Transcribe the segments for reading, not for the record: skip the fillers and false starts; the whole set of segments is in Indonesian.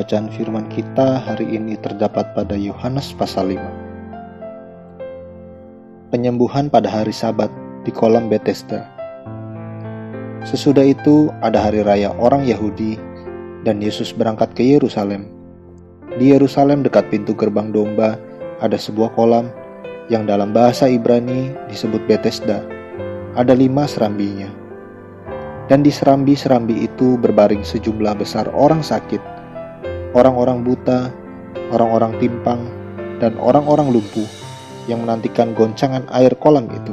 Pembacaan firman kita hari ini terdapat pada Yohanes pasal 5. Penyembuhan pada hari Sabat di kolam Betesda. Sesudah itu ada hari raya orang Yahudi dan Yesus berangkat ke Yerusalem. Di Yerusalem dekat pintu gerbang domba ada sebuah kolam yang dalam bahasa Ibrani disebut Betesda. Ada 5 serambinya. Dan di serambi-serambi itu berbaring sejumlah besar orang sakit, orang-orang buta, orang-orang timpang, dan orang-orang lumpuh yang menantikan goncangan air kolam itu.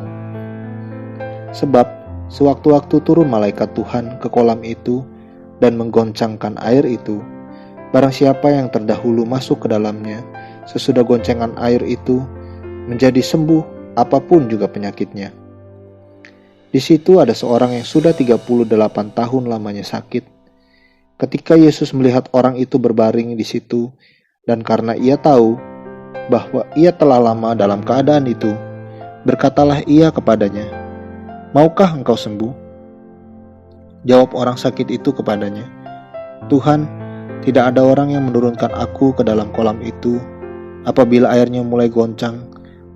Sebab sewaktu-waktu turun malaikat Tuhan ke kolam itu dan menggoncangkan air itu, barang siapa yang terdahulu masuk ke dalamnya sesudah goncangan air itu menjadi sembuh apapun juga penyakitnya. Di situ ada seorang yang sudah 38 tahun lamanya sakit. Ketika Yesus melihat orang itu berbaring di situ, dan karena ia tahu bahwa ia telah lama dalam keadaan itu, berkatalah ia kepadanya, "Maukah engkau sembuh?" Jawab orang sakit itu kepadanya, "Tuhan, tidak ada orang yang menurunkan aku ke dalam kolam itu apabila airnya mulai goncang,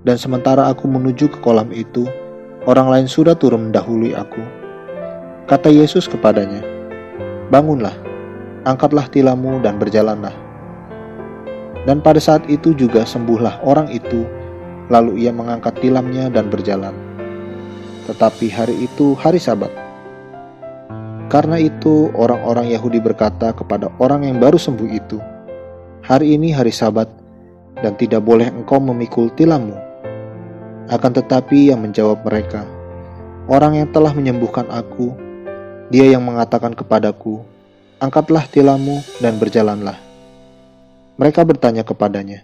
dan sementara aku menuju ke kolam itu, orang lain sudah turun mendahului aku." Kata Yesus kepadanya, "Bangunlah, angkatlah tilammu dan berjalanlah." Dan pada saat itu juga sembuhlah orang itu, lalu ia mengangkat tilamnya dan berjalan. Tetapi hari itu hari Sabat. Karena itu orang-orang Yahudi berkata kepada orang yang baru sembuh itu, "Hari ini hari Sabat, dan tidak boleh engkau memikul tilammu." Akan tetapi ia menjawab mereka, "Orang yang telah menyembuhkan aku, dia yang mengatakan kepadaku, 'Angkatlah tilammu dan berjalanlah.'" Mereka bertanya kepadanya,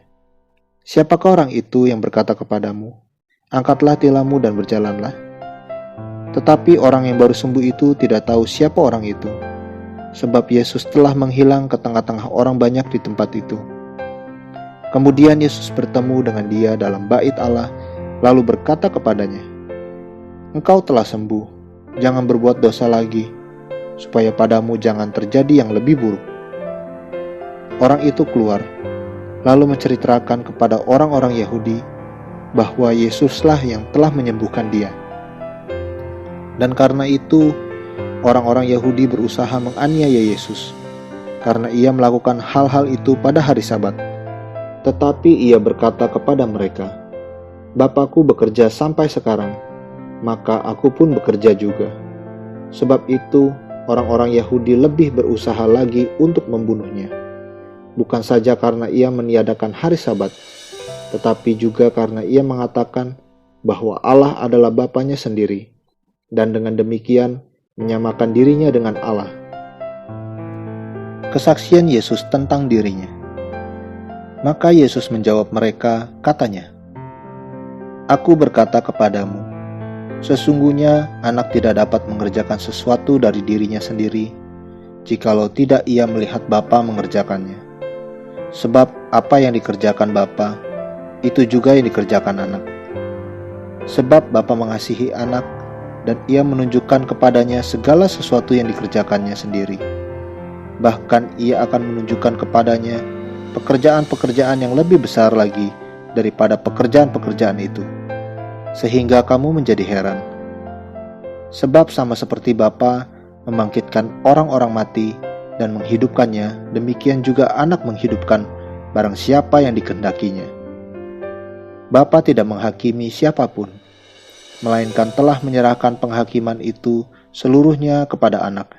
"Siapakah orang itu yang berkata kepadamu, 'Angkatlah tilammu dan berjalanlah'?" Tetapi orang yang baru sembuh itu tidak tahu siapa orang itu, sebab Yesus telah menghilang ke tengah-tengah orang banyak di tempat itu. Kemudian Yesus bertemu dengan dia dalam bait Allah, lalu berkata kepadanya, "Engkau telah sembuh, jangan berbuat dosa lagi, supaya padamu jangan terjadi yang lebih buruk." Orang itu keluar, lalu menceritakan kepada orang-orang Yahudi bahwa Yesuslah yang telah menyembuhkan dia. Dan karena itu, orang-orang Yahudi berusaha menganiaya Yesus, karena ia melakukan hal-hal itu pada hari Sabat. Tetapi ia berkata kepada mereka, "Bapakku bekerja sampai sekarang, maka aku pun bekerja juga." Sebab itu, orang-orang Yahudi lebih berusaha lagi untuk membunuhnya. Bukan saja karena ia meniadakan hari Sabat, tetapi juga karena ia mengatakan bahwa Allah adalah Bapanya sendiri, dan dengan demikian menyamakan dirinya dengan Allah. Kesaksian Yesus tentang dirinya. Maka Yesus menjawab mereka, katanya, "Aku berkata kepadamu, sesungguhnya anak tidak dapat mengerjakan sesuatu dari dirinya sendiri, jikalau tidak ia melihat Bapa mengerjakannya. Sebab apa yang dikerjakan Bapa, itu juga yang dikerjakan anak. Sebab Bapa mengasihi anak, dan ia menunjukkan kepadanya segala sesuatu yang dikerjakannya sendiri. Bahkan ia akan menunjukkan kepadanya pekerjaan-pekerjaan yang lebih besar lagi daripada pekerjaan-pekerjaan itu, sehingga kamu menjadi heran. Sebab sama seperti Bapa membangkitkan orang-orang mati dan menghidupkannya, demikian juga anak menghidupkan barang siapa yang dikehendakinya. Bapa tidak menghakimi siapapun, melainkan telah menyerahkan penghakiman itu seluruhnya kepada anak,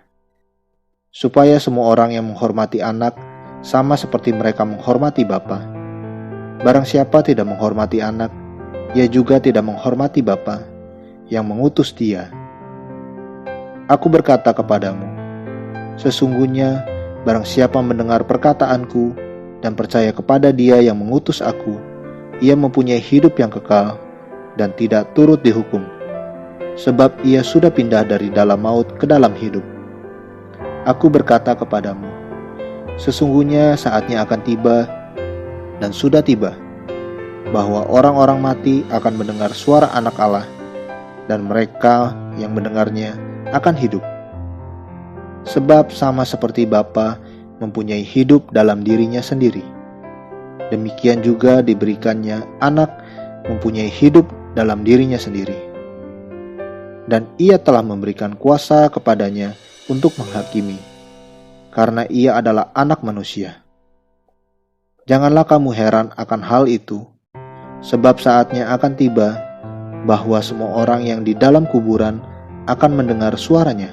supaya semua orang yang menghormati anak sama seperti mereka menghormati Bapa. Barang siapa tidak menghormati anak, ia juga tidak menghormati Bapa yang mengutus dia. Aku berkata kepadamu, sesungguhnya barang siapa mendengar perkataanku dan percaya kepada dia yang mengutus aku, ia mempunyai hidup yang kekal dan tidak turut dihukum, sebab ia sudah pindah dari dalam maut ke dalam hidup. Aku berkata kepadamu, sesungguhnya saatnya akan tiba, dan sudah tiba, bahwa orang-orang mati akan mendengar suara Anak Allah, dan mereka yang mendengarnya akan hidup. Sebab sama seperti Bapa mempunyai hidup dalam dirinya sendiri. Demikian juga diberikannya anak mempunyai hidup dalam dirinya sendiri. Dan ia telah memberikan kuasa kepadanya untuk menghakimi, karena ia adalah anak manusia. Janganlah kamu heran akan hal itu, sebab saatnya akan tiba bahwa semua orang yang di dalam kuburan akan mendengar suaranya,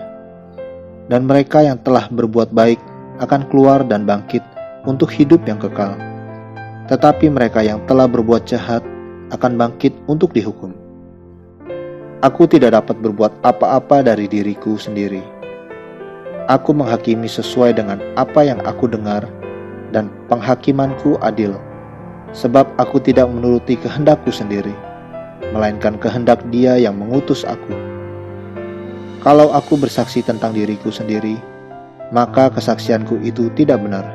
dan mereka yang telah berbuat baik akan keluar dan bangkit untuk hidup yang kekal. Tetapi mereka yang telah berbuat jahat akan bangkit untuk dihukum. Aku tidak dapat berbuat apa-apa dari diriku sendiri. Aku menghakimi sesuai dengan apa yang aku dengar, dan penghakimanku adil, sebab aku tidak menuruti kehendakku sendiri, melainkan kehendak Dia yang mengutus aku. Kalau aku bersaksi tentang diriku sendiri, maka kesaksianku itu tidak benar.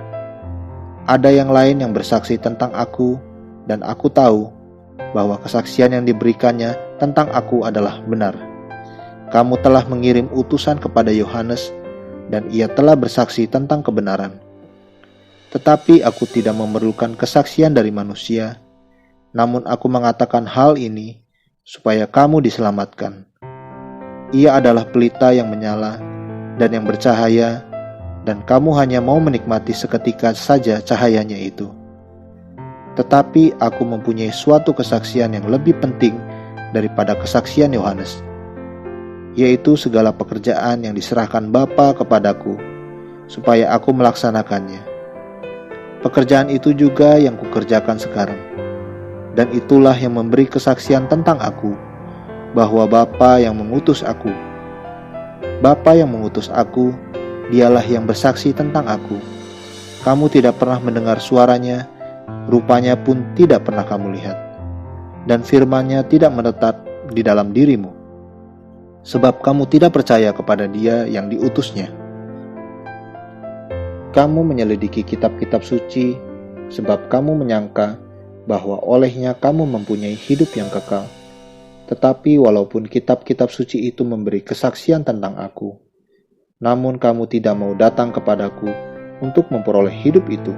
Ada yang lain yang bersaksi tentang aku, dan aku tahu bahwa kesaksian yang diberikannya tentang aku adalah benar. Kamu telah mengirim utusan kepada Yohanes, dan ia telah bersaksi tentang kebenaran. Tetapi aku tidak memerlukan kesaksian dari manusia, namun aku mengatakan hal ini supaya kamu diselamatkan. Ia adalah pelita yang menyala dan yang bercahaya, dan kamu hanya mau menikmati seketika saja cahayanya itu. Tetapi aku mempunyai suatu kesaksian yang lebih penting daripada kesaksian Yohanes, yaitu segala pekerjaan yang diserahkan Bapa kepadaku, supaya aku melaksanakannya. Pekerjaan itu juga yang kukerjakan sekarang, dan itulah yang memberi kesaksian tentang aku, bahwa Bapa yang mengutus aku. Bapa yang mengutus aku, Dialah yang bersaksi tentang aku. Kamu tidak pernah mendengar suaranya, rupanya pun tidak pernah kamu lihat, dan firman-Nya tidak menetap di dalam dirimu, sebab kamu tidak percaya kepada Dia yang diutusnya. Kamu menyelidiki kitab-kitab suci, sebab kamu menyangka bahwa olehnya kamu mempunyai hidup yang kekal. Tetapi walaupun kitab-kitab suci itu memberi kesaksian tentang aku, namun kamu tidak mau datang kepadaku untuk memperoleh hidup itu.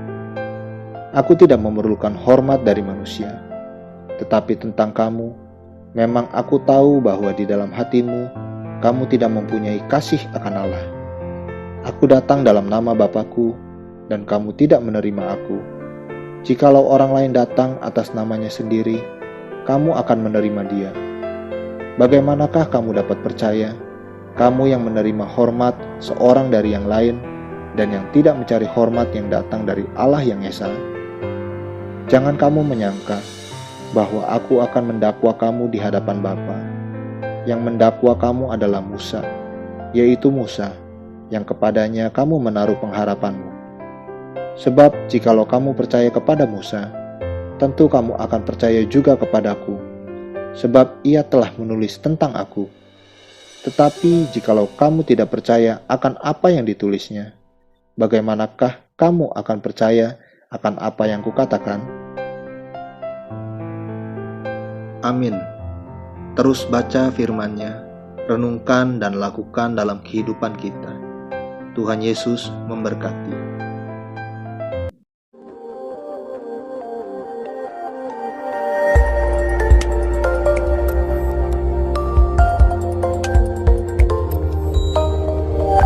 Aku tidak memerlukan hormat dari manusia, tetapi tentang kamu, memang aku tahu bahwa di dalam hatimu, kamu tidak mempunyai kasih akan Allah. Aku datang dalam nama Bapakku, dan kamu tidak menerima aku. Jikalau orang lain datang atas namanya sendiri, kamu akan menerima dia. Bagaimanakah kamu dapat percaya, kamu yang menerima hormat seorang dari yang lain, dan yang tidak mencari hormat yang datang dari Allah yang Esa? Jangan kamu menyangka bahwa aku akan mendakwa kamu di hadapan Bapa. Yang mendakwa kamu adalah Musa, yaitu Musa, yang kepadanya kamu menaruh pengharapanmu. Sebab jikalau kamu percaya kepada Musa, tentu kamu akan percaya juga kepadaku, sebab ia telah menulis tentang aku. Tetapi jikalau kamu tidak percaya akan apa yang ditulisnya, bagaimanakah kamu akan percaya akan apa yang kukatakan? Amin. Terus baca firman-Nya, renungkan dan lakukan dalam kehidupan kita. Tuhan Yesus memberkati.